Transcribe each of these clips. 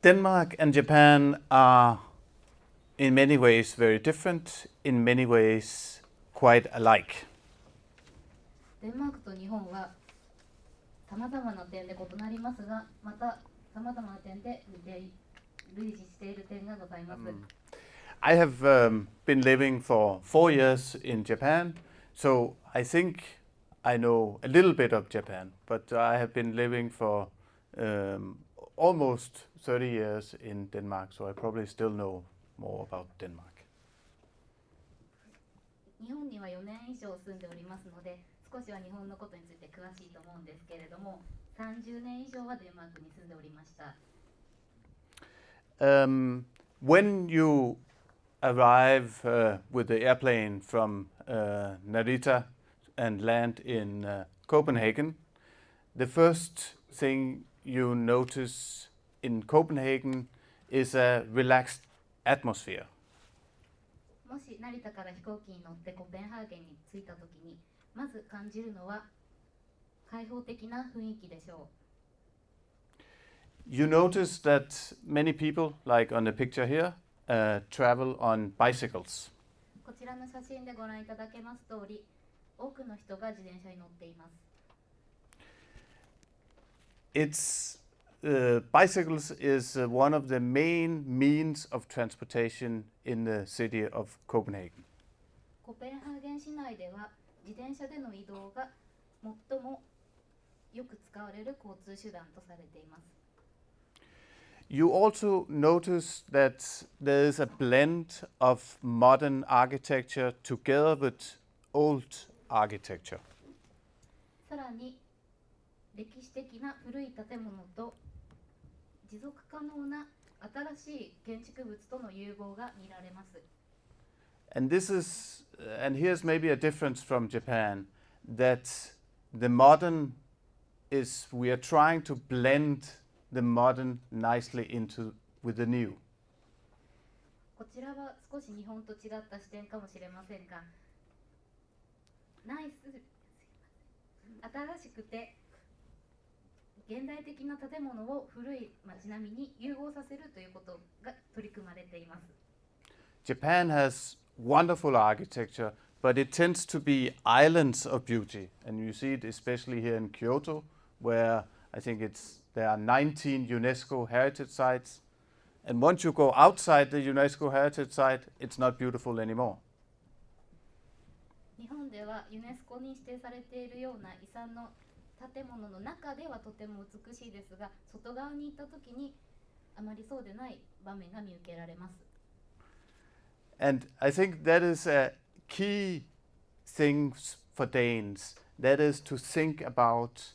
Denmark and Japan are in many ways very different, in many ways quite alike. デンマークと日本はさまざまな点で異なりますが、またさまざまな点で類似している点がございます。I have been living for 4 years in Japan, so I think I know a little bit of Japan, but I have been living for almost 30 years in Denmark, so I probably still know more about Denmark. 日本には4年以上住んでおりますので、少しは日本のことについて詳しいと思うんですけれども、30年以上はデンマークに住んでおりました。When you arrive with the airplane from Narita and land in Copenhagen, the first thing you notice in Copenhagen is a relaxed atmosphere. もし成田から飛行機に乗ってコペンハーゲンに着いたときに、まず感じるのは開放的な雰囲気でしょう。You notice that many people, like on the picture here, travel on bicycles. こちらの写真でご覧いただけます通り、多くの人が自転車に乗っています。Bicycles is one of the main means of transportation in the city of Copenhagen. コペンハーゲン市内では自転車での移動が最もよく使われる交通手段とされています。You also notice that there is a blend of modern architecture together with old architecture. さらに歴史的な古い建物と持続可能な新しい建築物との融合が見られます。And here's maybe a difference from Japan, that the modern is, we are trying to blend the modern nicely into with the new. こちらは少し日本と違った視点かもしれませんが、新しくて現代的な建物を古い街並みに融合させるということが取り組まれています。Japan has wonderful architecture, but it tends to be islands of beauty, and you see it especially here in Kyoto, where I think there are 19 UNESCO heritage sites, and once you go outside the UNESCO heritage site, it's not beautiful anymore. 日本ではユネスコに指定されているような遺産の建物の中ではとても美しいですが、外側に行ったときにあまりそうでない場面が見受けられます。And I think that is a key thing for Danes. That is to think about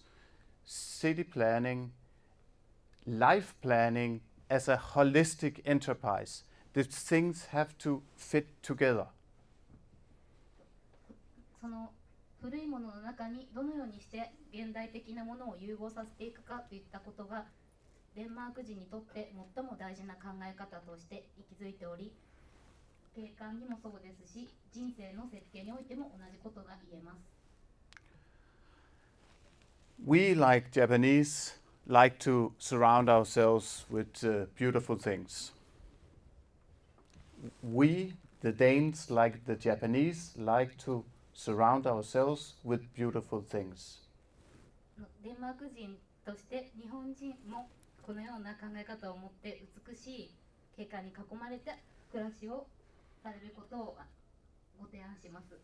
city planning, life planning as a holistic enterprise. The things have to fit together. その古いものの中にどのようにして現代的なものを融合させていくかといったことがデンマーク人にとって最も大事な考え方として息づいており、景観にもそうですし、人生の設計においても同じことが言えます。We, like Japanese, like to surround ourselves with beautiful things. We, the Danes, like the Japanese, like to surround ourselves with beautiful things. デンマーク人として日本人もこのような考え方を持って美しい景観に囲まれた暮らしをされることをご提案します。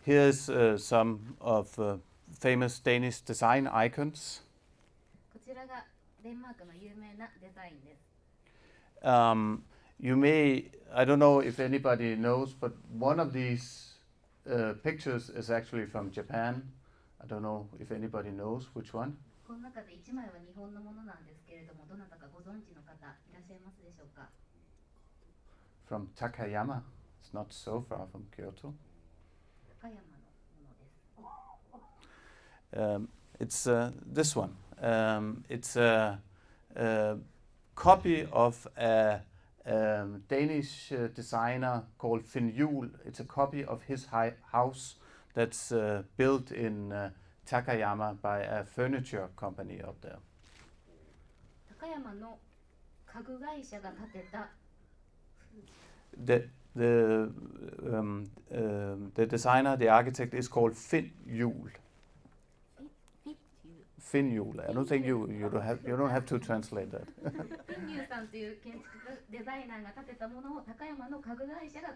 Here's some of famous Danish design icons. こちらがデンマークの有名なデザインです。You may, I don't know if anybody knows, but one of these pictures is actually from Japan. I don't know if anybody knows which one. この中で1枚は日本のものなんですけれども、どなたかご存知の方いらっしゃいますでしょうか。From Takayama. It's not so far from Kyoto. 高山のものです。It's this one. It's a copy of a Danish designer called Finn Juhl. It's a copy of his house that's built in Takayama by a furniture company up there. 高山の家具会社が建てた The designer, the architect is called Finn Juhl. Finn Juhl. I don't think you don't have to translate that. フィンリューさんという建築デザイナーが建てたものを高山の家具会社が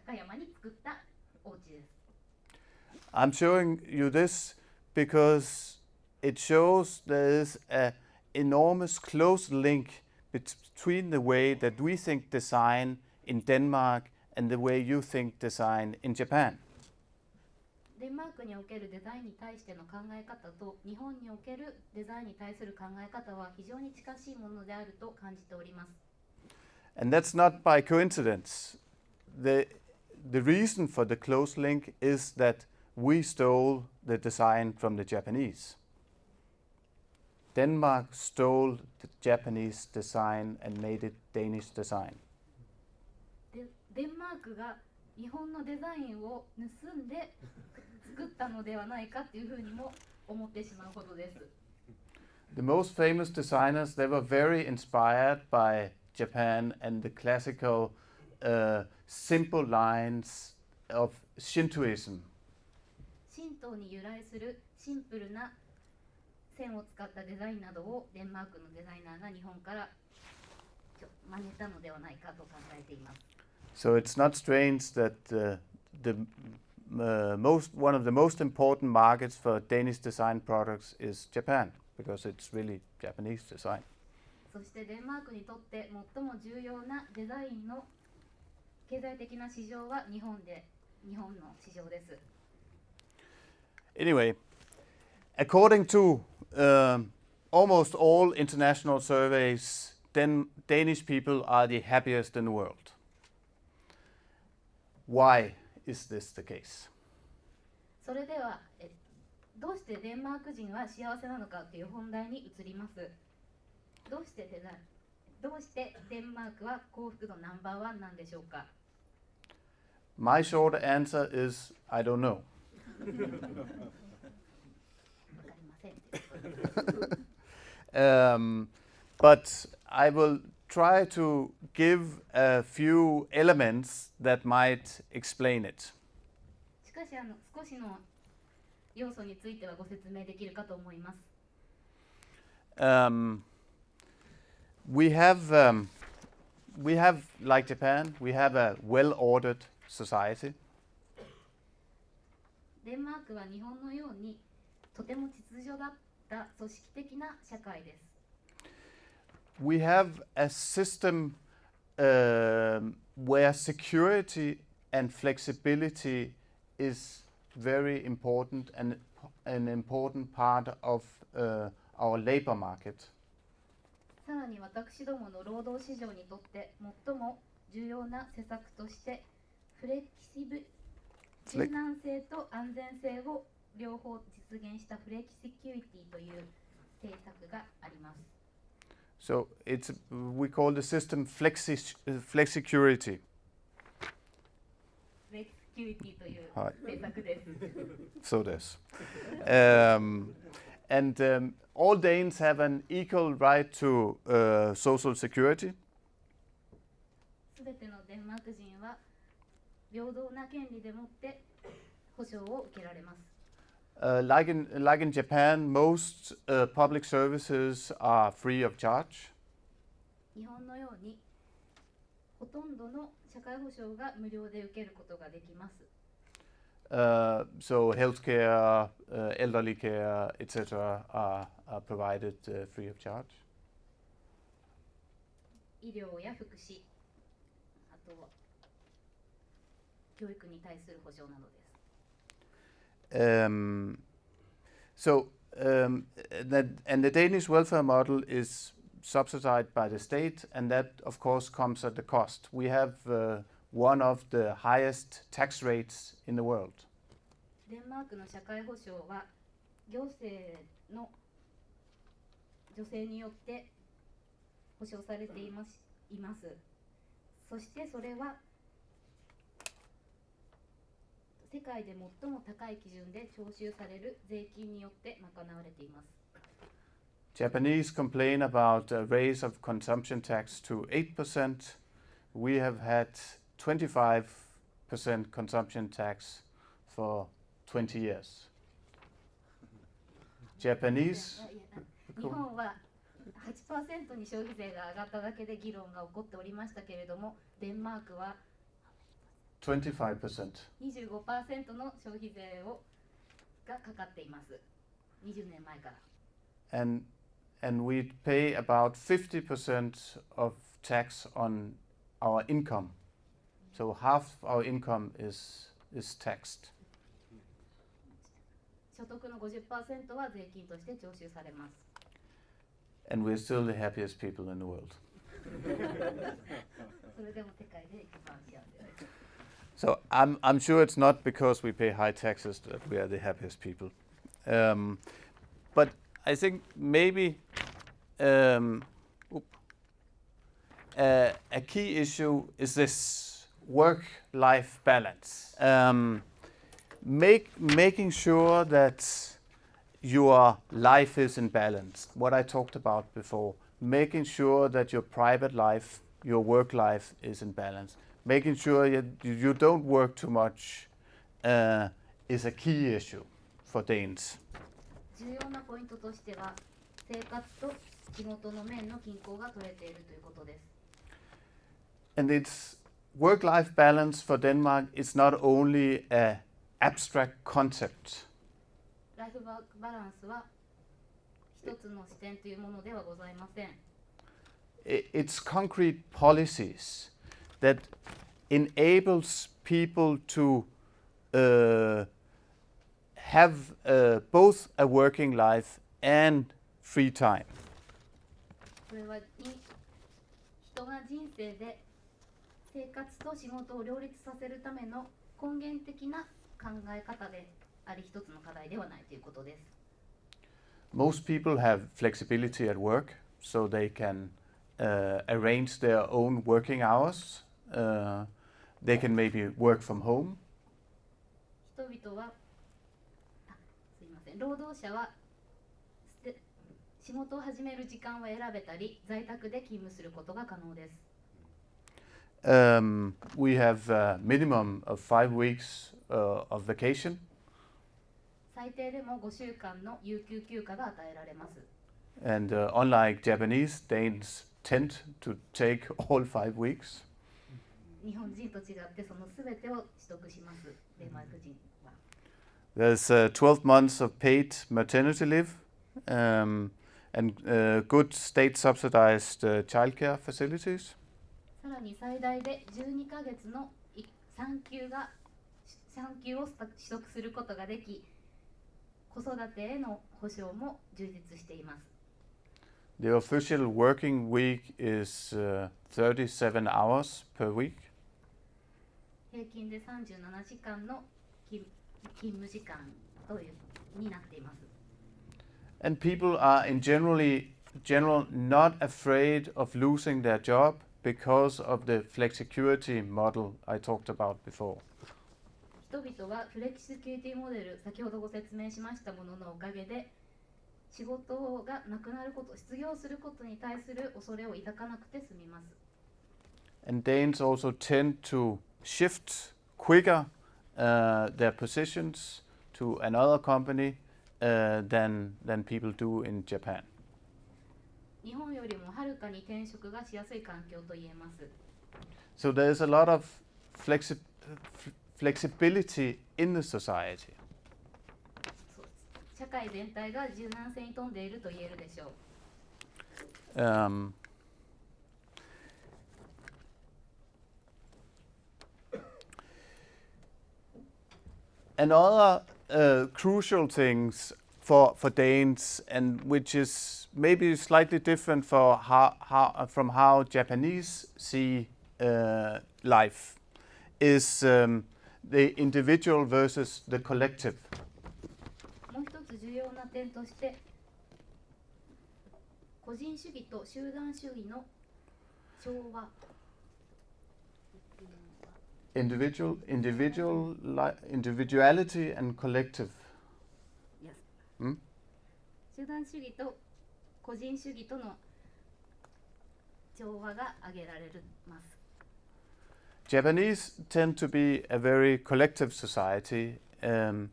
高山に作ったお家です。I'm showing you this because it shows there is an enormous close link between the way that we think design in Denmark and the way you think design in Japan. デンマークにおけるデザインに対しての考え方と日本におけるデザインに対する考え方は非常に近しいものであると感じております。And that's not by coincidence. The reason for the close link is that we stole the design from the Japanese. Denmark stole the Japanese design and made it Danish design. デンマークが日本のデザインを盗んで作ったのではないかというふうにも思ってしまうほどです。The most famous designers, they were very inspired by Japan and the classical simple lines of Shintoism. 神道に由来するシンプルな線を使ったデザインなどをデンマークのデザイナーが日本から真似たのではないかと考えています。So it's not strange that one of the most important markets for Danish design products is Japan, because it's really Japanese design. そしてデンマークにとって最も重要なデザインの経済的な市場は日本の市場です。Anyway, according to almost all international surveys, Danish people are the happiest in the world. Why is this the case? それではどうしてデンマーク人は幸せなのかという本題に移ります。どうしてデンマークは幸福度ナンバーワンなんでしょうか。 My short answer is I don't know. わかりません。But I will try to give a few elements that might explain it. しかし少しの要素についてはご説明できるかと思います。We have, like Japan, we have a well-ordered society. デンマークは日本のようにとても秩序だった組織的な社会です。We have a system where security and flexibility is very important and an important part of our labor market. さらに私どもの労働市場にとって最も重要な施策として柔軟性と安全性を両方実現したフレキシキュリティという政策があります。So we call the system flexicurity. フレキシキュリティという政策です。So this. And all Danes have an equal right to social security. すべてのデンマーク人は平等な権利でもって保障を受けられます。Like in Japan, most public services are free of charge. 日本のようにほとんどの社会保障が無料で受けることができます。So healthcare, elderly care, etc. are provided free of charge. 医療や福祉、あとは教育に対する保障などです。And the Danish welfare model is subsidized by the state, and that, of course, comes at a cost. We have one of the highest tax rates in the world. デンマークの社会保障は行政の助成によって保障されています。そしてそれは世界で最も高い基準で徴収される税金によって賄われています。Japanese complain about a raise of consumption tax to 8%. We have had 25% consumption tax for 20 years. Japanese 日本は8% に消費税が上がっただけで議論が起こっておりましたけれども、デンマークは 25%. 25% の消費税がかかっています。20年前から。And we pay about 50% of tax on our income. So half our income is taxed. 所得の 50% は税金として徴収されます。And we're still the happiest people in the world. それでも世界で一番幸せです。So I'm sure it's not because we pay high taxes that we are the happiest people. But I think maybe a key issue is this work-life balance. Making sure that your life is in balance. What I talked about before. Making sure that your private life, your work life is in balance. Making sure you don't work too much is a key issue for Danes. 重要なポイントとしては、生活と仕事の面の均衡が取れているということです。And it's work-life balance for Denmark is not only an abstract concept. ライフワークバランスは一つの視点というものではございません。It's concrete policies that enables people to have both a working life and free time. これは人が人生で生活と仕事を両立させるための根源的な考え方であり、一つの課題ではないということです。Most people have flexibility at work, so they can arrange their own working hours. They can maybe work from home. 人々は、すいません、労働者は仕事を始める時間を選べたり、在宅で勤務することが可能です。We have a minimum of 5 weeks of vacation. 最低でも5週間の有給休暇が与えられます。And unlike Japanese, Danes tend to take all 5 weeks. 日本人と違ってそのすべてを取得します、デンマーク人は。There's 12 months of paid maternity leave and good state subsidized childcare facilities. さらに最大で12ヶ月の産休を取得することができ、子育てへの保障も充実しています。The official working week is 37 hours per week. 平均で37時間の勤務時間になっています。And people are in general not afraid of losing their job because of the flexicurity model I talked about before. 人々はフレキシキュリティモデル、先ほどご説明しましたもののおかげで、仕事がなくなること、失業することに対する恐れを抱かなくて済みます。And Danes also tend to shift quicker their positions to another company than people do in Japan. 日本よりもはるかに転職がしやすい環境と言えます。So there's a lot of flexibility in the society. 社会全体が柔軟性に富んでいると言えるでしょう。Another crucial things for Danes, and which is maybe slightly different from how Japanese see life, is the individual versus the collective. もう一つ重要な点として、個人主義と集団主義の調和。Individuality and collective. Yes. Hmm? 集団主義と個人主義との調和が挙げられます。Japanese tend to be a very collective society, and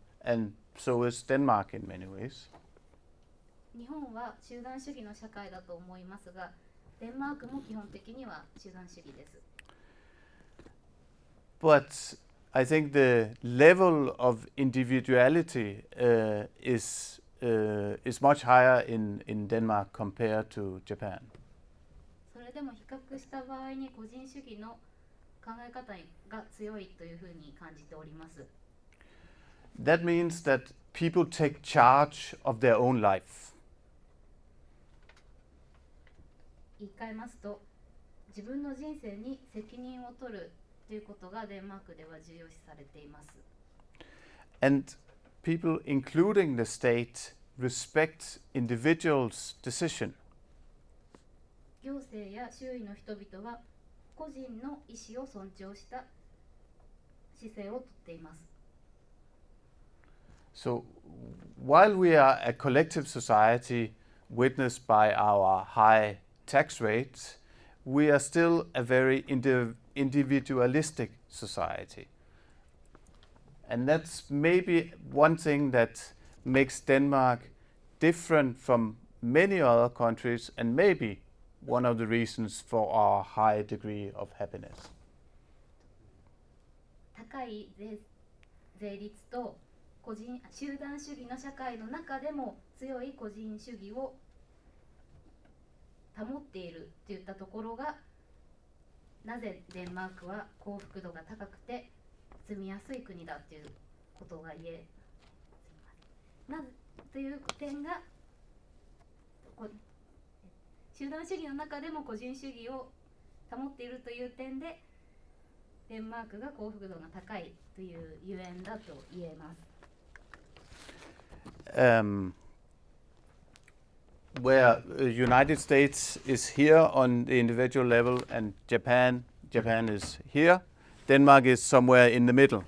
so is Denmark in many ways. 日本は集団主義の社会だと思いますが、デンマークも基本的には集団主義です。But I think the level of individuality is much higher in Denmark compared to Japan. それでも比較した場合に個人主義の考え方が強いというふうに感じております。That means that people take charge of their own life. 言い換えますと、自分の人生に責任を取るということがデンマークでは重要視されています。And people, including the state, respect individuals' decision. 行政や周囲の人々は個人の意思を尊重した姿勢をとっています。So, while we are a collective society witnessed by our high tax rates, we are still a very individualistic society. And that's maybe one thing that makes Denmark different from many other countries, and maybe one of the reasons for our high degree of happiness. 高い税率と集団主義の社会の中でも強い個人主義を保っているといったところが、なぜデンマークは幸福度が高くて住みやすい国だということが言えなぜという点が、集団主義の中でも個人主義を保っているという点でデンマークが幸福度が高いというゆえんだと言えます。Where the United States is here on the individual level and Japan is here, Denmark is somewhere in the middle.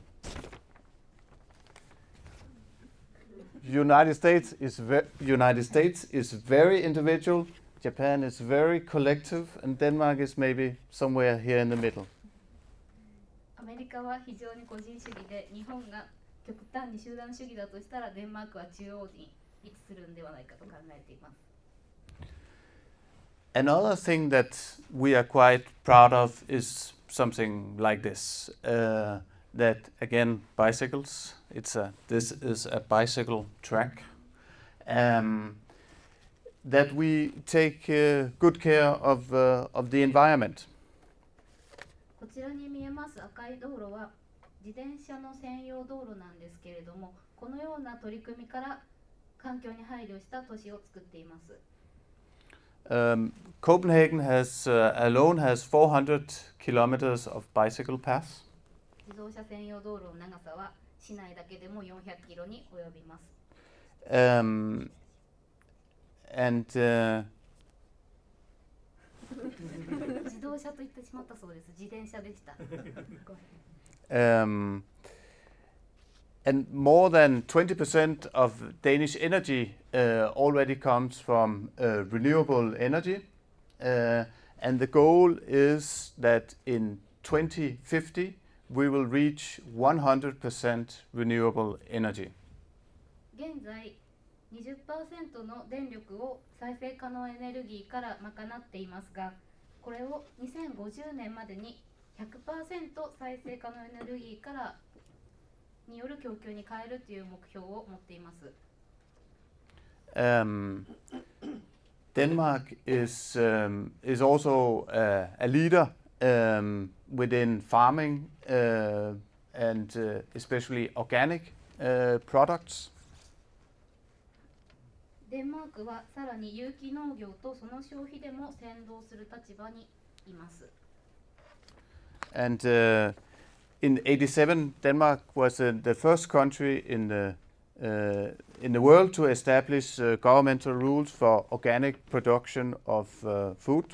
United States is very individual, Japan is very collective, and Denmark is maybe somewhere here in the middle. アメリカは非常に個人主義で、日本が極端に集団主義だとしたらデンマークは中央に位置するんではないかと考えています。Another thing that we are quite proud of is something like this. That again, bicycles. This is a bicycle track. That we take good care of the environment. こちらに見えます赤い道路は自転車の専用道路なんですけれども、このような取り組みから環境に配慮した都市を作っています。Copenhagen alone has 400 kilometers of bicycle paths. 自動車専用道路の長さは市内だけでも400キロに及びます。自動車と言ってしまったそうです。自転車でした。And more than 20% of Danish energy already comes from renewable energy. And the goal is that in 2050 we will reach 100% renewable energy. 現在 20% の電力を再生可能エネルギーから賄っていますが、これを2050年までに 100% 再生可能エネルギーからによる供給に変えるという目標を持っています。Denmark is also a leader within farming and especially organic products. デンマークはさらに有機農業とその消費でも先導する立場にいます。And in '87, Denmark was the first country in the world to establish governmental rules for organic production of food.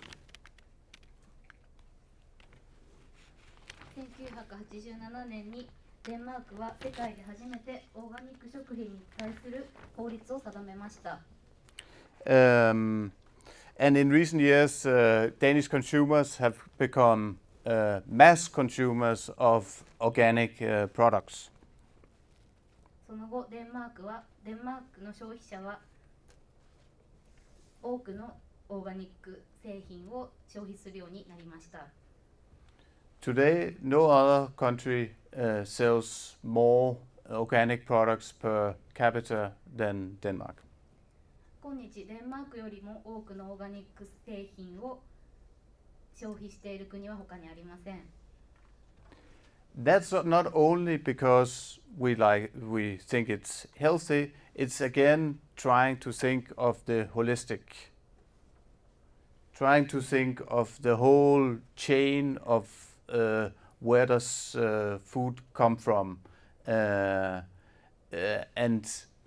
1987年にデンマークは世界で初めてオーガニック食品に対する法律を定めました。And in recent years, Danish consumers have become mass consumers of organic products. その後、デンマークの消費者は多くのオーガニック製品を消費するようになりました。Today, no other country sells more organic products per capita than Denmark. 今日、デンマークよりも多くのオーガニック製品を消費している国は他にありません。That's not only because we think it's healthy, it's again trying to think of the holistic, trying to think of the whole chain of where does food come from, and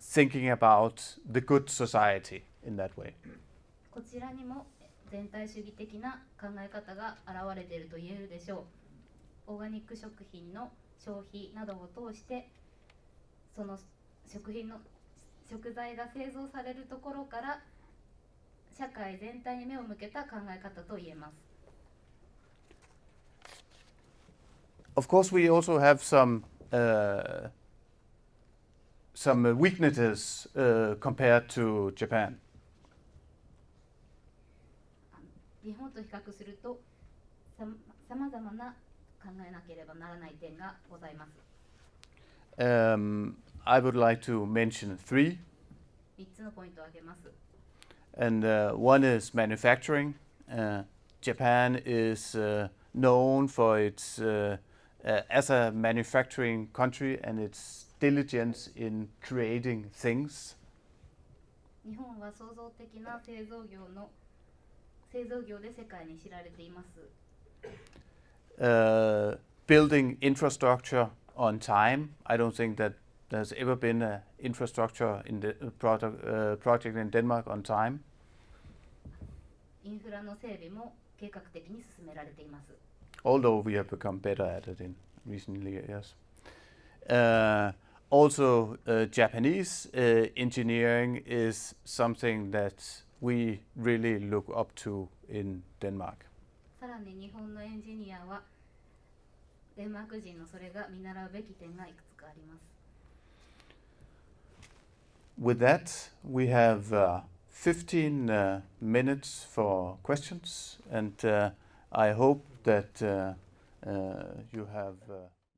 thinking about the good society in that way. こちらにも全体主義的な考え方が現れていると言えるでしょう。オーガニック食品の消費などを通して、その食材が製造されるところから社会全体に目を向けた考え方と言えます。Of course, we also have some weaknesses compared to Japan. 日本と比較するとさまざまな考えなければならない点がございます。I would like to mention 3. 3つのポイントを挙げます。And one is manufacturing. Japan is known for its as a manufacturing country and its diligence in creating things. 日本は創造的な製造業で世界に知られています。Building infrastructure on time. I don't think that there's ever been an infrastructure in the project in Denmark on time. インフラの整備も計画的に進められています。Although we have become better at it in recent years. Also, Japanese engineering is something that we really look up to in Denmark. さらに日本のエンジニアはデンマーク人のそれが見習うべき点がいくつかあります。With that, we have 15 minutes for questions, and I hope that you have